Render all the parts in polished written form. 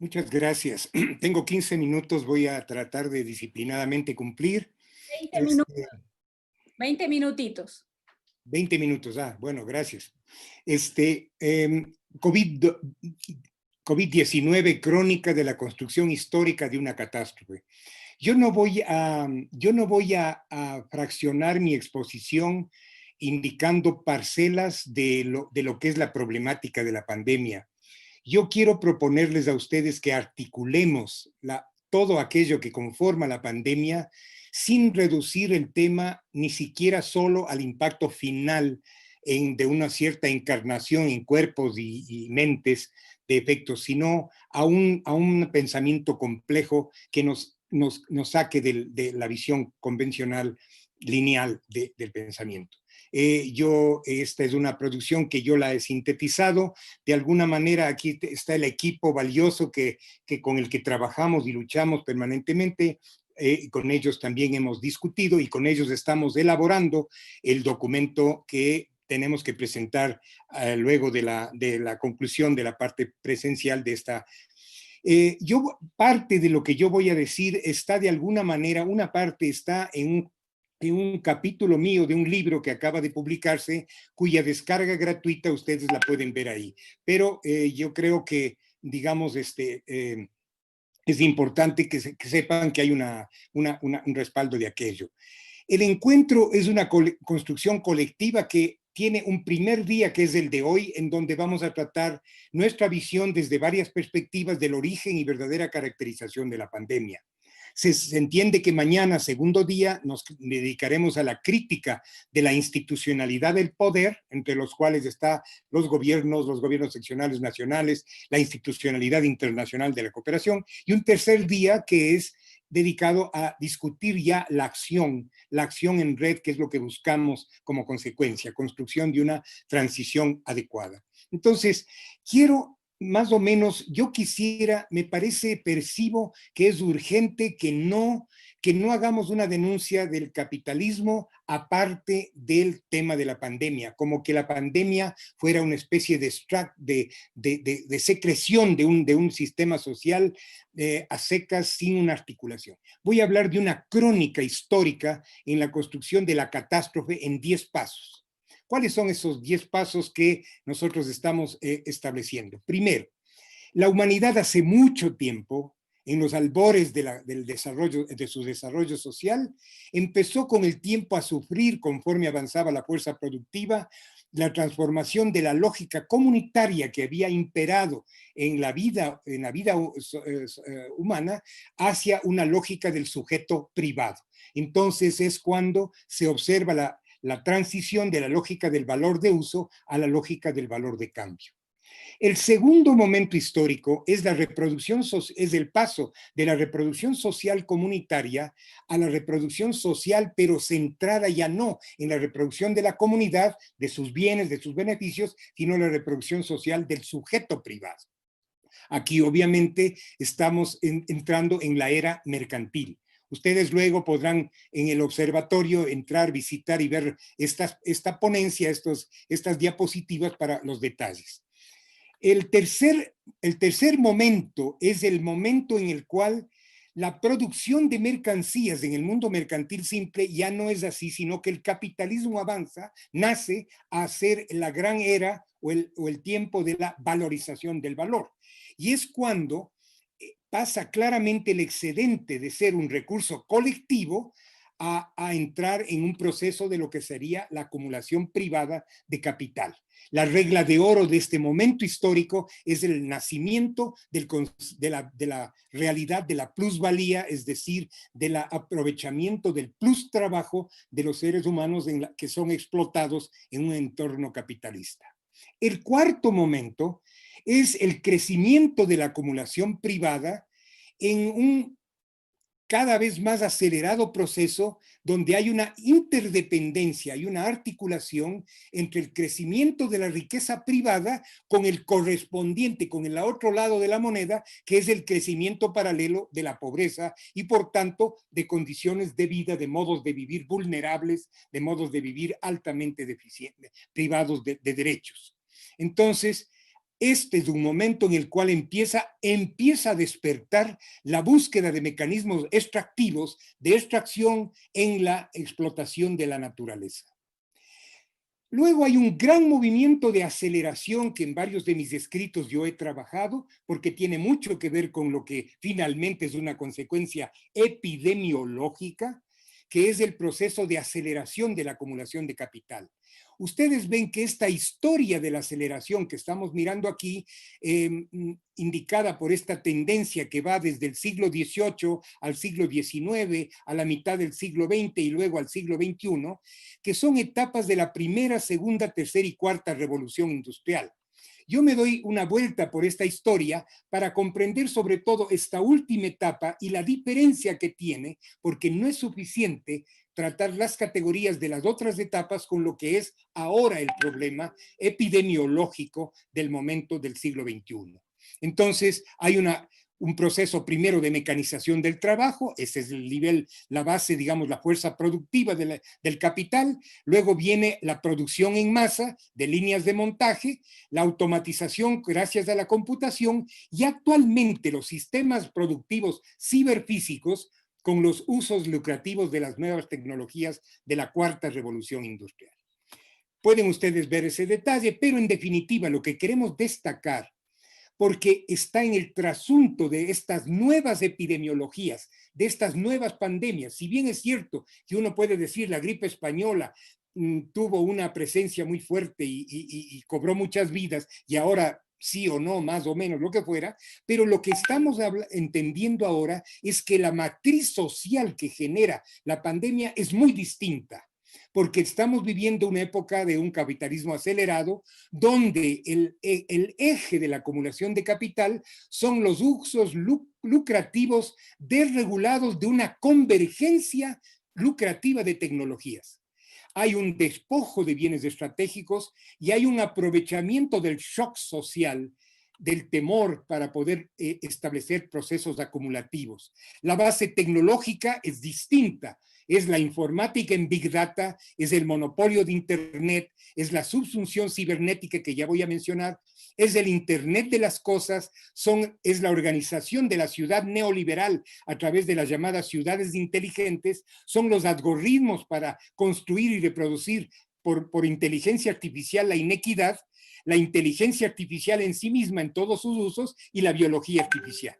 Muchas gracias. Tengo 15 minutos, voy a tratar de disciplinadamente cumplir. 20 minutos, Este, 20 minutitos. 20 minutos, bueno, gracias. Este, COVID, COVID-19, crónica de la construcción histórica de una catástrofe. Yo no voy a fraccionar mi exposición indicando parcelas de lo que es la problemática de la pandemia. Yo quiero proponerles a ustedes que articulemos todo aquello que conforma la pandemia sin reducir el tema ni siquiera solo al impacto final de una cierta encarnación en cuerpos y mentes de efectos, sino a un pensamiento complejo que nos saque de la visión convencional lineal del pensamiento. Esta es una producción que yo la he sintetizado. De alguna manera aquí está el equipo valioso con el que trabajamos y luchamos permanentemente. Con ellos también hemos discutido y con ellos estamos elaborando el documento que tenemos que presentar luego de la conclusión de la parte presencial de esta. Parte de lo que yo voy a decir está de alguna manera, una parte está en un capítulo mío de un libro que acaba de publicarse, cuya descarga gratuita ustedes la pueden ver ahí. Pero yo creo que, digamos, es importante que sepan que hay un respaldo de aquello. El encuentro es una construcción colectiva que tiene un primer día, que es el de hoy, en donde vamos a tratar nuestra visión desde varias perspectivas del origen y verdadera caracterización de la pandemia. Se entiende que mañana, segundo día, nos dedicaremos a la crítica de la institucionalidad del poder, entre los cuales están los gobiernos seccionales nacionales, la institucionalidad internacional de la cooperación, y un tercer día que es dedicado a discutir ya la acción en red, que es lo que buscamos como consecuencia, construcción de una transición adecuada. Entonces, quiero más o menos, yo quisiera, me parece, percibo que es urgente que no hagamos una denuncia del capitalismo aparte del tema de la pandemia, como que la pandemia fuera una especie de secreción de un sistema social a secas sin una articulación. Voy a hablar de una crónica histórica en la construcción de la catástrofe en 10 pasos. ¿Cuáles son esos 10 pasos que nosotros estamos estableciendo? Primero, la humanidad hace mucho tiempo, en los albores del desarrollo, de su desarrollo social, empezó con el tiempo a sufrir, conforme avanzaba la fuerza productiva, la transformación de la lógica comunitaria que había imperado en la vida humana hacia una lógica del sujeto privado. Entonces es cuando se observa la transición de la lógica del valor de uso a la lógica del valor de cambio. El segundo momento histórico es es el paso de la reproducción social comunitaria a la reproducción social, pero centrada ya no en la reproducción de la comunidad, de sus bienes, de sus beneficios, sino la reproducción social del sujeto privado. Aquí obviamente estamos entrando en la era mercantil. Ustedes luego podrán en el observatorio entrar, visitar y ver esta ponencia, estas diapositivas para los detalles. El tercer momento es el momento en el cual la producción de mercancías en el mundo mercantil simple ya no es así, sino que el capitalismo avanza, nace a ser la gran era o el tiempo de la valorización del valor. Y es cuando pasa claramente el excedente de ser un recurso colectivo a entrar en un proceso de lo que sería la acumulación privada de capital. La regla de oro de este momento histórico es el nacimiento de la realidad de la plusvalía, es decir, del aprovechamiento del plus trabajo de los seres humanos que son explotados en un entorno capitalista. El cuarto momento es el crecimiento de la acumulación privada en un cada vez más acelerado proceso donde hay una interdependencia y una articulación entre el crecimiento de la riqueza privada con el correspondiente, con el otro lado de la moneda, que es el crecimiento paralelo de la pobreza y por tanto de condiciones de vida, de modos de vivir vulnerables, de modos de vivir altamente deficientes, privados de derechos. Entonces, este es un momento en el cual empieza a despertar la búsqueda de mecanismos extractivos de extracción en la explotación de la naturaleza. Luego hay un gran movimiento de aceleración que en varios de mis escritos yo he trabajado, porque tiene mucho que ver con lo que finalmente es una consecuencia epidemiológica, que es el proceso de aceleración de la acumulación de capital. Ustedes ven que esta historia de la aceleración que estamos mirando aquí, indicada por esta tendencia que va desde el siglo XVIII al siglo XIX, a la mitad del siglo XX y luego al siglo XXI, que son etapas de la primera, segunda, tercera y cuarta revolución industrial. Yo me doy una vuelta por esta historia para comprender sobre todo esta última etapa y la diferencia que tiene, porque no es suficiente tratar las categorías de las otras etapas con lo que es ahora el problema epidemiológico del momento del siglo XXI. Entonces, hay un proceso primero de mecanización del trabajo, ese es el nivel, la base, digamos, la fuerza productiva del capital. Luego viene la producción en masa de líneas de montaje, la automatización gracias a la computación y actualmente los sistemas productivos ciberfísicos con los usos lucrativos de las nuevas tecnologías de la cuarta revolución industrial. Pueden ustedes ver ese detalle, pero en definitiva lo que queremos destacar, porque está en el trasunto de estas nuevas epidemiologías, de estas nuevas pandemias. Si bien es cierto que uno puede decir la gripe española tuvo una presencia muy fuerte y cobró muchas vidas, y ahora sí o no, más o menos, lo que fuera, pero lo que estamos entendiendo ahora es que la matriz social que genera la pandemia es muy distinta, porque estamos viviendo una época de un capitalismo acelerado, donde el eje de la acumulación de capital son los usos lucrativos desregulados de una convergencia lucrativa de tecnologías. Hay un despojo de bienes estratégicos y hay un aprovechamiento del shock social, del temor para poder establecer procesos acumulativos. La base tecnológica es distinta. Es la informática en Big Data, es el monopolio de Internet, es la subsunción cibernética que ya voy a mencionar, es el Internet de las cosas, es la organización de la ciudad neoliberal a través de las llamadas ciudades inteligentes, son los algoritmos para construir y reproducir por inteligencia artificial la inequidad, la inteligencia artificial en sí misma en todos sus usos y la biología artificial.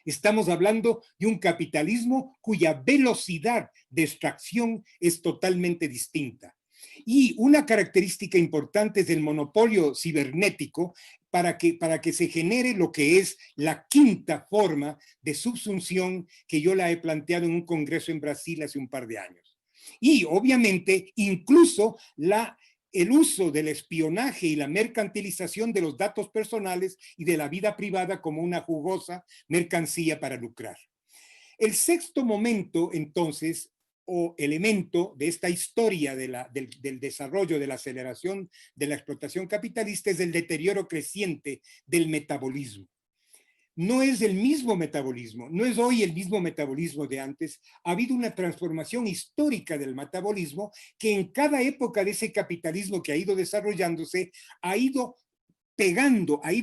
Estamos hablando de un capitalismo cuya velocidad de extracción es totalmente distinta. Y una característica importante es el monopolio cibernético para que se genere lo que es la quinta forma de subsunción que yo la he planteado en un congreso en Brasil hace un par de años. Y obviamente incluso el uso del espionaje y la mercantilización de los datos personales y de la vida privada como una jugosa mercancía para lucrar. El sexto momento, entonces, o elemento de esta historia del desarrollo, de la aceleración de la explotación capitalista es el deterioro creciente del metabolismo. No es el mismo metabolismo, no es hoy el mismo metabolismo de antes. Ha habido una transformación histórica del metabolismo que en cada época de ese capitalismo que ha ido desarrollándose ha ido pegando, ha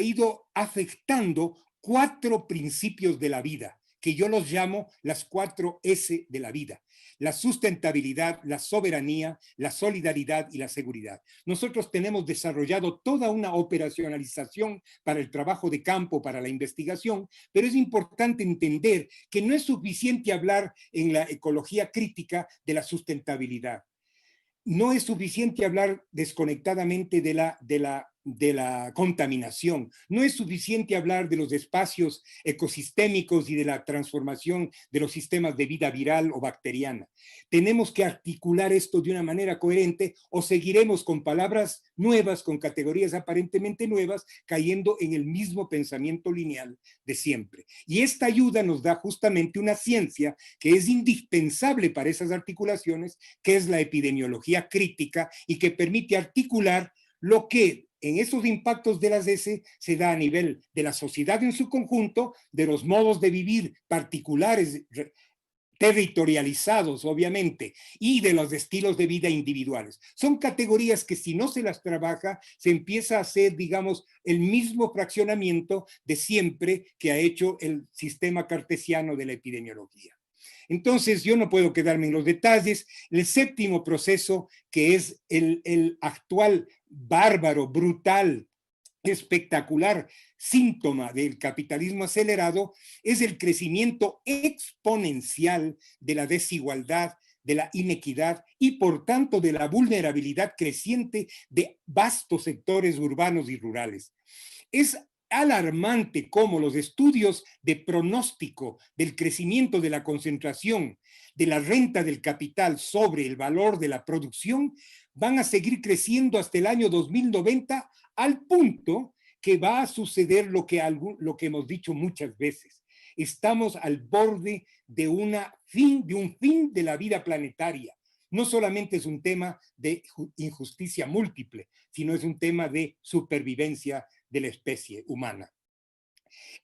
ido afectando 4 principios de la vida, que yo los llamo las 4 S de la vida: la sustentabilidad, la soberanía, la solidaridad y la seguridad. Nosotros tenemos desarrollado toda una operacionalización para el trabajo de campo, para la investigación, pero es importante entender que no es suficiente hablar en la ecología crítica de la sustentabilidad. No es suficiente hablar desconectadamente de la contaminación. No es suficiente hablar de los espacios ecosistémicos y de la transformación de los sistemas de vida viral o bacteriana. Tenemos que articular esto de una manera coherente o seguiremos con palabras nuevas, con categorías aparentemente nuevas, cayendo en el mismo pensamiento lineal de siempre. Y esta ayuda nos da justamente una ciencia que es indispensable para esas articulaciones, que es la epidemiología crítica y que permite articular lo que en esos impactos de las S se da a nivel de la sociedad en su conjunto, de los modos de vivir particulares territorializados, obviamente, y de los estilos de vida individuales. Son categorías que si no se las trabaja, se empieza a hacer, digamos, el mismo fraccionamiento de siempre que ha hecho el sistema cartesiano de la epidemiología. Entonces, yo no puedo quedarme en los detalles. El séptimo proceso, que es el actual bárbaro, brutal, espectacular síntoma del capitalismo acelerado, es el crecimiento exponencial de la desigualdad, de la inequidad y por tanto de la vulnerabilidad creciente de vastos sectores urbanos y rurales. Es alarmante cómo los estudios de pronóstico del crecimiento de la concentración de la renta del capital sobre el valor de la producción van a seguir creciendo hasta el año 2090 al punto que va a suceder lo que hemos dicho muchas veces. Estamos al borde de un fin de la vida planetaria. No solamente es un tema de injusticia múltiple, sino es un tema de supervivencia de la especie humana.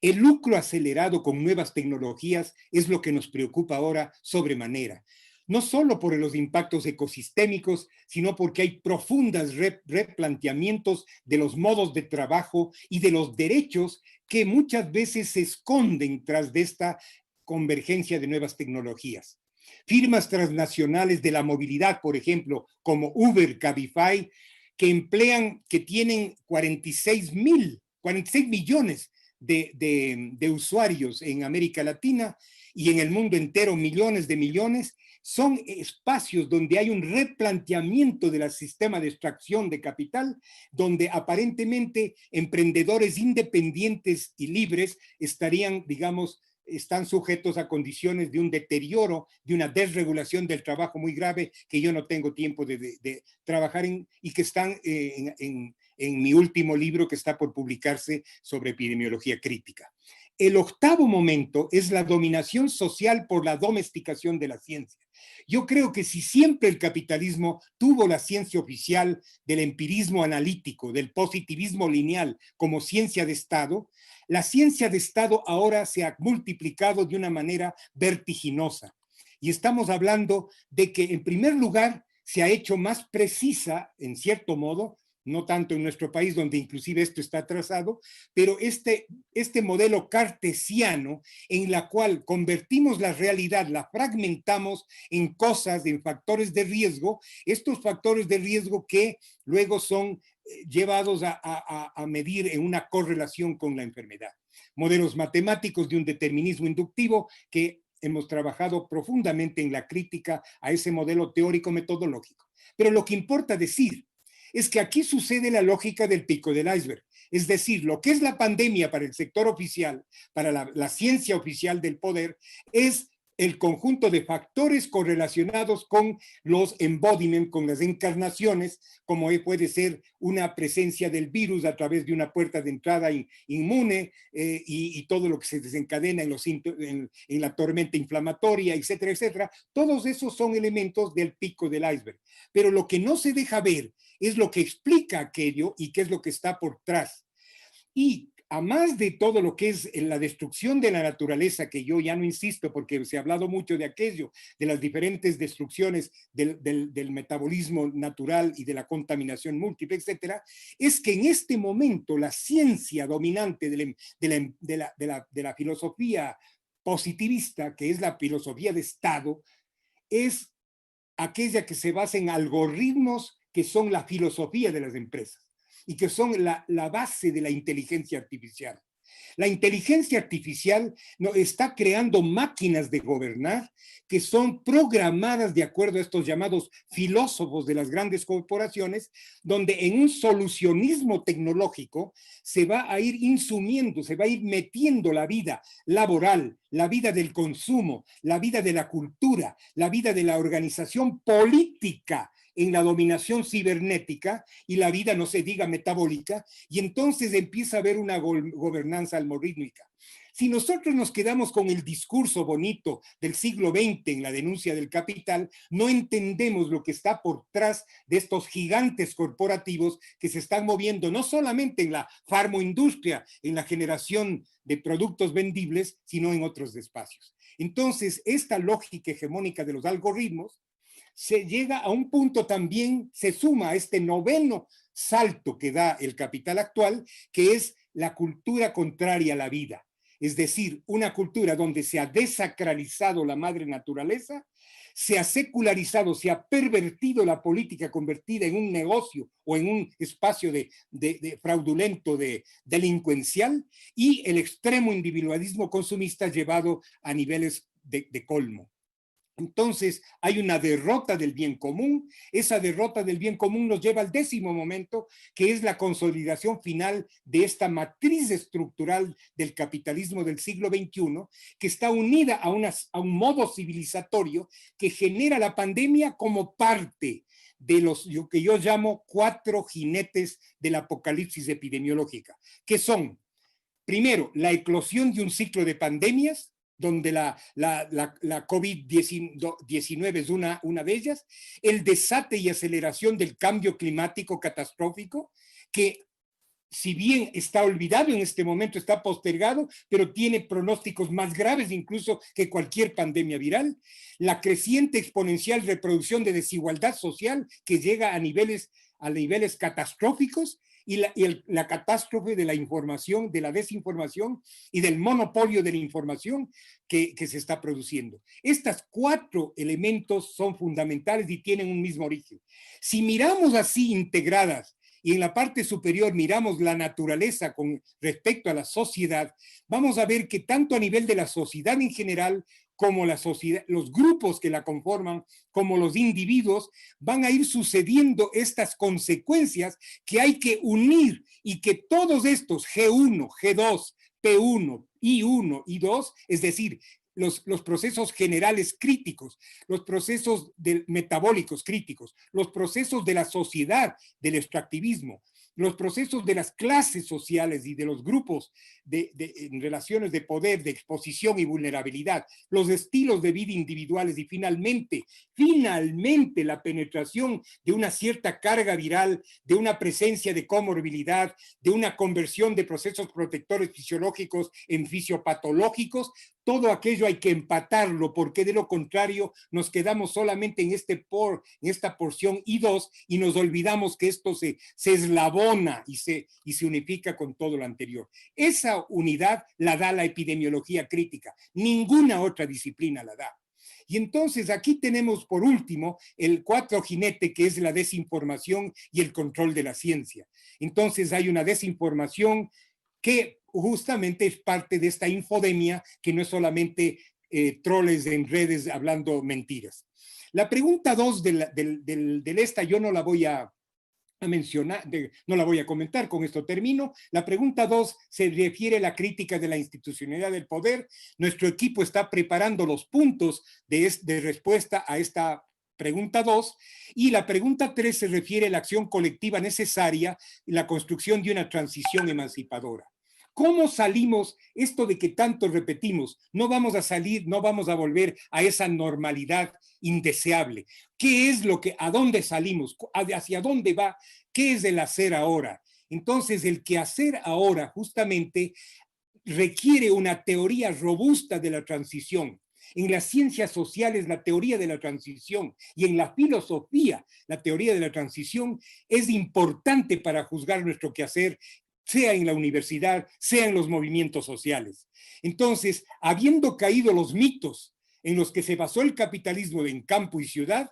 El lucro acelerado con nuevas tecnologías es lo que nos preocupa ahora sobremanera, no solo por los impactos ecosistémicos, sino porque hay profundos replanteamientos de los modos de trabajo y de los derechos que muchas veces se esconden tras de esta convergencia de nuevas tecnologías. Firmas transnacionales de la movilidad, por ejemplo, como Uber, Cabify, que tienen 46 millones de usuarios en América Latina y en el mundo entero millones de millones, son espacios donde hay un replanteamiento del sistema de extracción de capital, donde aparentemente emprendedores independientes y libres estarían, digamos, están sujetos a condiciones de un deterioro, de una desregulación del trabajo muy grave que yo no tengo tiempo de trabajar en y que están en mi último libro que está por publicarse sobre epidemiología crítica. El octavo momento es la dominación social por la domesticación de la ciencia. Yo creo que si siempre el capitalismo tuvo la ciencia oficial del empirismo analítico, del positivismo lineal como ciencia de Estado, la ciencia de Estado ahora se ha multiplicado de una manera vertiginosa. Y estamos hablando de que, en primer lugar, se ha hecho más precisa, en cierto modo, no tanto en nuestro país, donde inclusive esto está atrasado, pero este modelo cartesiano en la cual convertimos la realidad, la fragmentamos en cosas, en factores de riesgo, estos factores de riesgo que luego son llevados a medir en una correlación con la enfermedad. Modelos matemáticos de un determinismo inductivo que hemos trabajado profundamente en la crítica a ese modelo teórico metodológico. Pero lo que importa decir es que aquí sucede la lógica del pico del iceberg. Es decir, lo que es la pandemia para el sector oficial, para la ciencia oficial del poder, es el conjunto de factores correlacionados con los embodiments, con las encarnaciones, como puede ser una presencia del virus a través de una puerta de entrada inmune y todo lo que se desencadena en la tormenta inflamatoria, etcétera, etcétera. Todos esos son elementos del pico del iceberg. Pero lo que no se deja ver es lo que explica aquello y qué es lo que está por detrás. Y a más de todo lo que es la destrucción de la naturaleza, que yo ya no insisto porque se ha hablado mucho de aquello, de las diferentes destrucciones del metabolismo natural y de la contaminación múltiple, etcétera, es que en este momento la ciencia dominante de la filosofía positivista, que es la filosofía de Estado, es aquella que se basa en algoritmos que son la filosofía de las empresas y que son la base de la inteligencia artificial. La inteligencia artificial está creando máquinas de gobernar que son programadas de acuerdo a estos llamados filósofos de las grandes corporaciones, donde en un solucionismo tecnológico se va a ir insumiendo, se va a ir metiendo la vida laboral, la vida del consumo, la vida de la cultura, la vida de la organización política en la dominación cibernética y la vida, no se diga, metabólica, y entonces empieza a haber una gobernanza algorítmica. Si nosotros nos quedamos con el discurso bonito del siglo XX en la denuncia del capital, no entendemos lo que está por detrás de estos gigantes corporativos que se están moviendo no solamente en la farmoindustria, en la generación de productos vendibles, sino en otros espacios. Entonces, esta lógica hegemónica de los algoritmos se llega a un punto también, se suma a este noveno salto que da el capital actual, que es la cultura contraria a la vida. Es decir, una cultura donde se ha desacralizado la madre naturaleza, se ha secularizado, se ha pervertido la política convertida en un negocio o en un espacio de fraudulento, delincuencial, y el extremo individualismo consumista llevado a niveles de colmo. Entonces, hay una derrota del bien común. Esa derrota del bien común nos lleva al 10º momento, que es la consolidación final de esta matriz estructural del capitalismo del siglo XXI, que está unida a un modo civilizatorio que genera la pandemia como parte de lo que yo llamo 4 jinetes del apocalipsis epidemiológica, que son, primero, la eclosión de un ciclo de pandemias, donde la COVID-19 es una de ellas, el desate y aceleración del cambio climático catastrófico, que si bien está olvidado en este momento, está postergado, pero tiene pronósticos más graves incluso que cualquier pandemia viral, la creciente exponencial reproducción de desigualdad social que llega a niveles catastróficos, y la catástrofe de la información, de la desinformación y del monopolio de la información que se está produciendo. Estos 4 elementos son fundamentales y tienen un mismo origen. Si miramos así integradas y en la parte superior miramos la naturaleza con respecto a la sociedad, vamos a ver que tanto a nivel de la sociedad en general como la sociedad, los grupos que la conforman, como los individuos, van a ir sucediendo estas consecuencias que hay que unir, y que todos estos G1, G2, P1, I1, I2, es decir, los procesos generales críticos, los procesos metabólicos críticos, los procesos de la sociedad, del extractivismo, los procesos de las clases sociales y de los grupos en relaciones de poder, de exposición y vulnerabilidad, los estilos de vida individuales y finalmente la penetración de una cierta carga viral, de una presencia de comorbilidad, de una conversión de procesos protectores fisiológicos en fisiopatológicos. Todo aquello hay que empatarlo, porque de lo contrario nos quedamos solamente en esta porción I2 y nos olvidamos que esto se eslabona y se unifica con todo lo anterior. Esa unidad la da la epidemiología crítica, ninguna otra disciplina la da. Y entonces aquí tenemos por último el 4 jinete, que es la desinformación y el control de la ciencia. Entonces hay una desinformación que justamente es parte de esta infodemia, que no es solamente troles en redes hablando mentiras. La pregunta 2 de esta yo no la voy a mencionar, no la voy a comentar, con esto termino. La pregunta 2 se refiere a la crítica de la institucionalidad del poder. Nuestro equipo está preparando los puntos de respuesta a esta pregunta 2, y la pregunta 3 se refiere a la acción colectiva necesaria y la construcción de una transición emancipadora. ¿Cómo salimos esto de que tanto repetimos? No vamos a salir, no vamos a volver a esa normalidad indeseable. ¿Qué es a dónde salimos? ¿Hacia dónde va? ¿Qué es el hacer ahora? Entonces, el que hacer ahora justamente requiere una teoría robusta de la transición. En las ciencias sociales, la teoría de la transición, y en la filosofía, la teoría de la transición es importante para juzgar nuestro quehacer, sea en la universidad, sea en los movimientos sociales. Entonces, habiendo caído los mitos en los que se basó el capitalismo en campo y ciudad,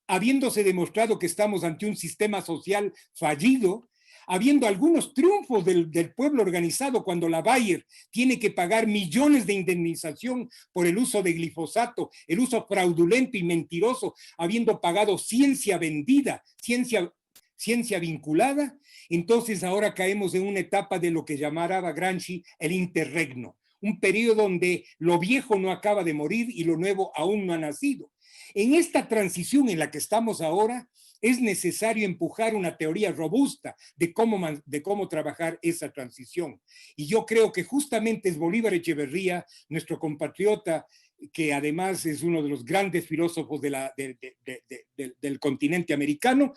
habiéndose demostrado que estamos ante un sistema social fallido, habiendo algunos triunfos del pueblo organizado, cuando la Bayer tiene que pagar millones de indemnización por el uso de glifosato, el uso fraudulento y mentiroso, habiendo pagado ciencia vendida, ciencia vinculada. Entonces ahora caemos en una etapa de lo que llamaba Gramsci el interregno, un periodo donde lo viejo no acaba de morir y lo nuevo aún no ha nacido. En esta transición en la que estamos ahora, es necesario empujar una teoría robusta de cómo trabajar esa transición. Y yo creo que justamente es Bolívar Echeverría, nuestro compatriota, que además es uno de los grandes filósofos del continente americano,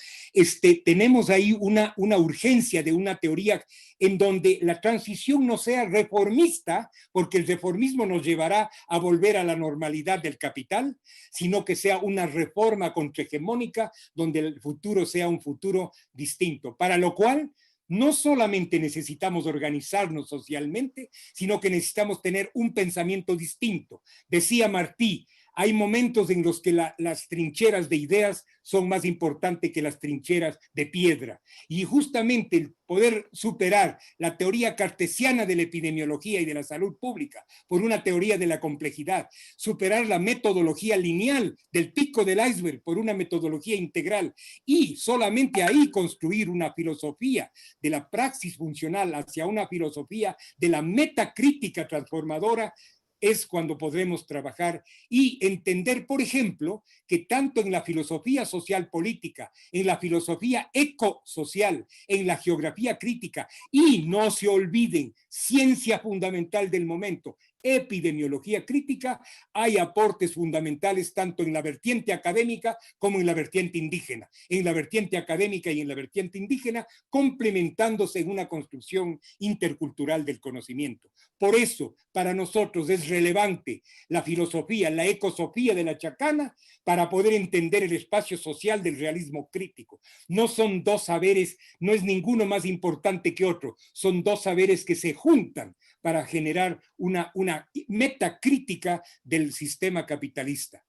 tenemos ahí una urgencia de una teoría en donde la transición no sea reformista, porque el reformismo nos llevará a volver a la normalidad del capital, sino que sea una reforma contrahegemónica donde el futuro sea un futuro distinto, para lo cual no solamente necesitamos organizarnos socialmente, sino que necesitamos tener un pensamiento distinto. Decía Martí, hay momentos en los que las trincheras de ideas son más importantes que las trincheras de piedra. Y justamente el poder superar la teoría cartesiana de la epidemiología y de la salud pública por una teoría de la complejidad, superar la metodología lineal del pico del iceberg por una metodología integral y solamente ahí construir una filosofía de la praxis funcional hacia una filosofía de la metacrítica transformadora, es cuando podremos trabajar y entender, por ejemplo, que tanto en la filosofía social política, en la filosofía ecosocial, en la geografía crítica, y no se olviden, ciencia fundamental del momento, epidemiología crítica, hay aportes fundamentales tanto en la vertiente académica como en la vertiente indígena. En la vertiente académica y en la vertiente indígena, complementándose en una construcción intercultural del conocimiento. Por eso, para nosotros es relevante la filosofía, la ecosofía de la Chacana, para poder entender el espacio social del realismo crítico. No son dos saberes, no es ninguno más importante que otro, son dos saberes que se juntan para generar una metacrítica del sistema capitalista.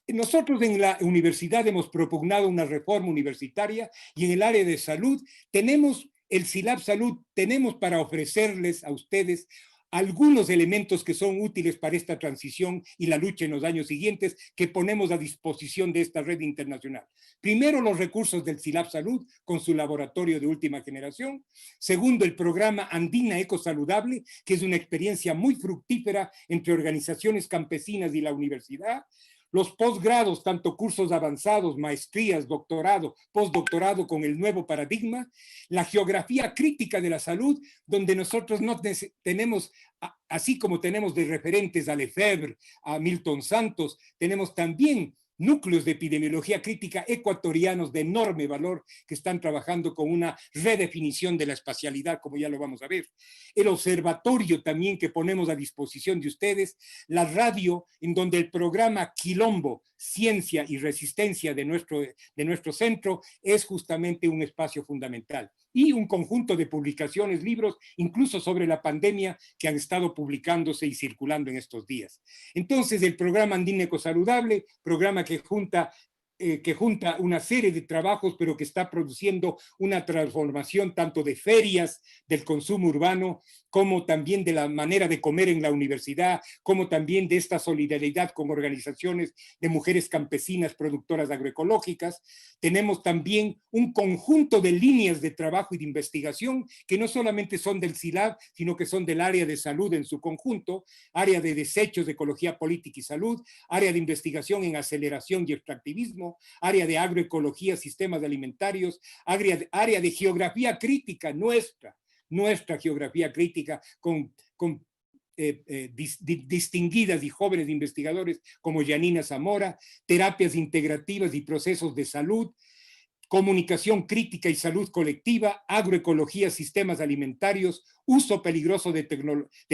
Nosotros en la universidad hemos propugnado una reforma universitaria y en el área de salud tenemos el SILAB Salud, tenemos para ofrecerles a ustedes algunos elementos que son útiles para esta transición y la lucha en los años siguientes que ponemos a disposición de esta red internacional. Primero, los recursos del SILAB Salud con su laboratorio de última generación. Segundo, el programa Andina Ecosaludable, que es una experiencia muy fructífera entre organizaciones campesinas y la universidad. Los posgrados, tanto cursos avanzados, maestrías, doctorado, postdoctorado con el nuevo paradigma, la geografía crítica de la salud, donde nosotros no tenemos, así como tenemos de referentes a Lefebvre, a Milton Santos, tenemos también núcleos de epidemiología crítica ecuatorianos de enorme valor que están trabajando con una redefinición de la espacialidad, como ya lo vamos a ver. El observatorio también que ponemos a disposición de ustedes, la radio en donde el programa Quilombo, Ciencia y Resistencia de nuestro centro es justamente un espacio fundamental. Y un conjunto de publicaciones, libros, incluso sobre la pandemia, que han estado publicándose y circulando en estos días. Entonces, el programa Andina Ecosaludable, programa que junta una serie de trabajos, pero que está produciendo una transformación tanto de ferias del consumo urbano, como también de la manera de comer en la universidad, como también de esta solidaridad con organizaciones de mujeres campesinas productoras agroecológicas. Tenemos también un conjunto de líneas de trabajo y de investigación que no solamente son del SILAB, sino que son del área de salud en su conjunto, área de desechos, de ecología política y salud, área de investigación en aceleración y extractivismo, área de agroecología, sistemas alimentarios, área de geografía crítica nuestra geografía crítica con distinguidas y jóvenes investigadores como Yanina Zamora, terapias integrativas y procesos de salud, comunicación crítica y salud colectiva, agroecología, sistemas alimentarios, uso peligroso de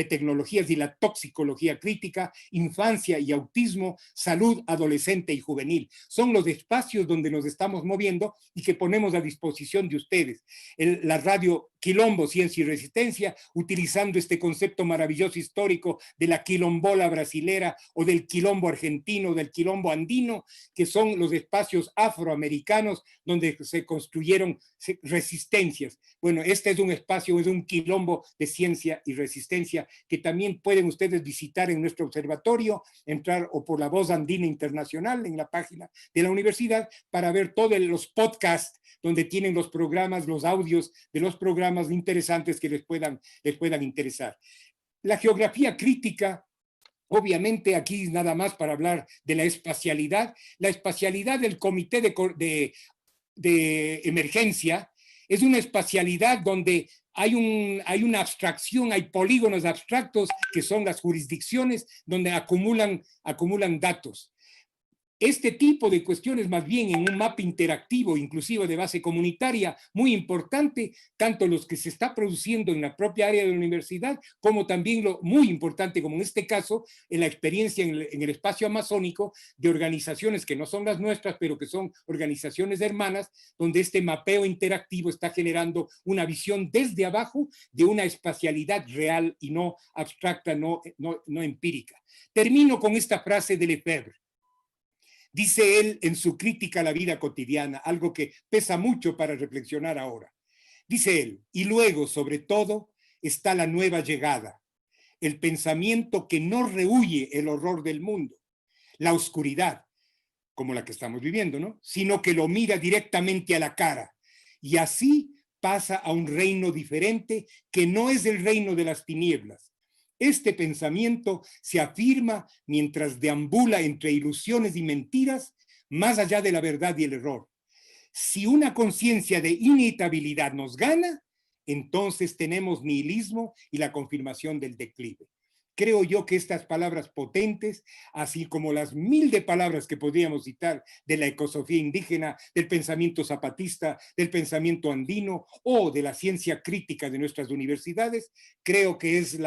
tecnologías y la toxicología crítica, infancia y autismo, salud adolescente y juvenil. Son los espacios donde nos estamos moviendo y que ponemos a disposición de ustedes. La radio Quilombo, Ciencia y Resistencia, utilizando este concepto maravilloso histórico de la quilombola brasilera o del quilombo argentino, del quilombo andino, que son los espacios afroamericanos donde se construyeron resistencias. Bueno, este es un espacio, es un quilombo de ciencia y resistencia que también pueden ustedes visitar en nuestro observatorio, entrar o por la Voz Andina Internacional en la página de la universidad para ver todos los podcasts donde tienen los programas, los audios de los programas interesantes que les puedan interesar. La geografía crítica Obviamente aquí nada más para hablar de la espacialidad del Comité de Emergencia es una espacialidad donde hay una abstracción, hay polígonos abstractos que son las jurisdicciones donde acumulan datos. Este tipo de cuestiones, más bien en un mapa interactivo, inclusive de base comunitaria, muy importante, tanto los que se está produciendo en la propia área de la universidad, como también lo muy importante, como en este caso, en la experiencia en el espacio amazónico de organizaciones que no son las nuestras, pero que son organizaciones hermanas, donde este mapeo interactivo está generando una visión desde abajo de una espacialidad real y no abstracta, no empírica. Termino con esta frase de Lefebvre. Dice él en su crítica a la vida cotidiana, algo que pesa mucho para reflexionar ahora. Dice él, y luego, sobre todo, está la nueva llegada, el pensamiento que no rehúye el horror del mundo, la oscuridad, como la que estamos viviendo, ¿no? Sino que lo mira directamente a la cara. Y así pasa a un reino diferente que no es el reino de las tinieblas. Este pensamiento se afirma mientras deambula entre ilusiones y mentiras, más allá de la verdad y el error. Si una conciencia de inevitabilidad nos gana, entonces tenemos nihilismo y la confirmación del declive. Creo yo que estas palabras potentes, así como las mil de palabras que podríamos citar de la ecosofía indígena, del pensamiento zapatista, del pensamiento andino o de la ciencia crítica de nuestras universidades, creo que es el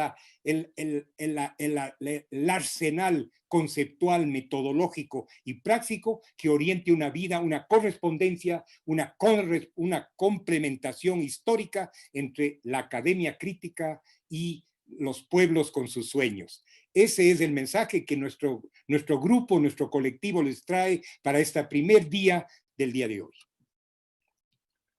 arsenal conceptual, metodológico y práctico que oriente una vida, una correspondencia, una complementación histórica entre la academia crítica y los pueblos con sus sueños. Ese es el mensaje que nuestro grupo, nuestro colectivo les trae para este primer día del día de hoy.